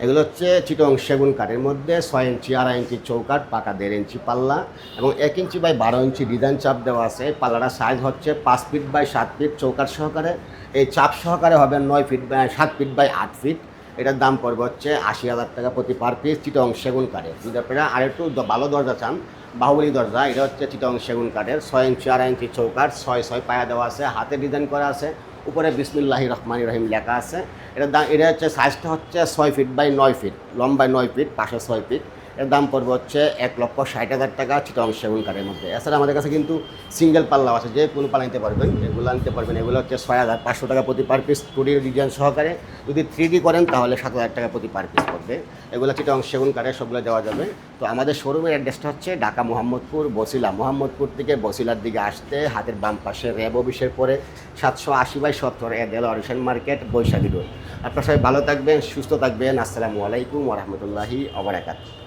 এগুলো হচ্ছে চিটং সেগুন কাঠের মধ্যে 6 ইঞ্চি 2.5 ইঞ্চি চৌকাঠ, পাকা 1.5 ইঞ্চি পাল্লা এবং 1 ইঞ্চি বাই 12 ইঞ্চি ডিজাইন চাপ দেওয়া আছে। পাল্লাটা সাইজ হচ্ছে 5 ফিট বাই 7 ফিট চৌকাঠ সহকারে। এই চাপ সহকারে হবে 9 feet by 7 feet by 8 feet. এটার দাম পড়বে হচ্ছে 80,000 টাকা প্রতি পার পিস চিটং সেগুন কাঠের। যদি আপনারা আরেকটু ভালো দরজা চান, বাহুবলী দরজা, এটা হচ্ছে চিটং সেগুন কাঠের 6 ইঞ্চি 2.5 ইঞ্চি চৌকাঠ, 6 পায়া দেওয়া আছে, হাতে ডিজাইন করা আছে, উপরে বিসমিল্লাহির রহমানির রহিম লেখা আছে। এটার দাম, এটা হচ্ছে সাইজটা হচ্ছে 6 ফিট বাই 9 ফিট, লম্বায় 9 ফিট, পাশে 6 ফিট। এর দাম পড়বে হচ্ছে 1,60,000 টাকা চিটং সেগুন কাঠের মধ্যে। এছাড়া আমাদের কাছে কিন্তু সিঙ্গেল পাল্লাও আছে, যে কোনো পাল্লা নিতে পারবেন, এগুলো নিতে পারবেন। এগুলো হচ্ছে 6,500 টাকা প্রতি পার পিস, স্টুডিও ডিজাইন সহকারে। যদি 3D করেন তাহলে 7,000 টাকা প্রতি পার পিস পড়বে। এগুলো চিটং সেগুন কাঠের, সবগুলো দেওয়া যাবে। তো আমাদের শোরুমের অ্যাড্রেসটা হচ্ছে ঢাকা মোহাম্মদপুর বসিলা। মোহাম্মদপুর থেকে বসিলার দিকে আসতে হাতের বাম পাশে র্যাব অফিসের পরে 780/70 এদেল অরিশন মার্কেট, বৈশাখী রোড। আপনারা সবাই ভালো থাকবেন, সুস্থ থাকবেন। আসসালামু আলাইকুম ওয়া রাহমাতুল্লাহি ওয়া বারাকাতুহু।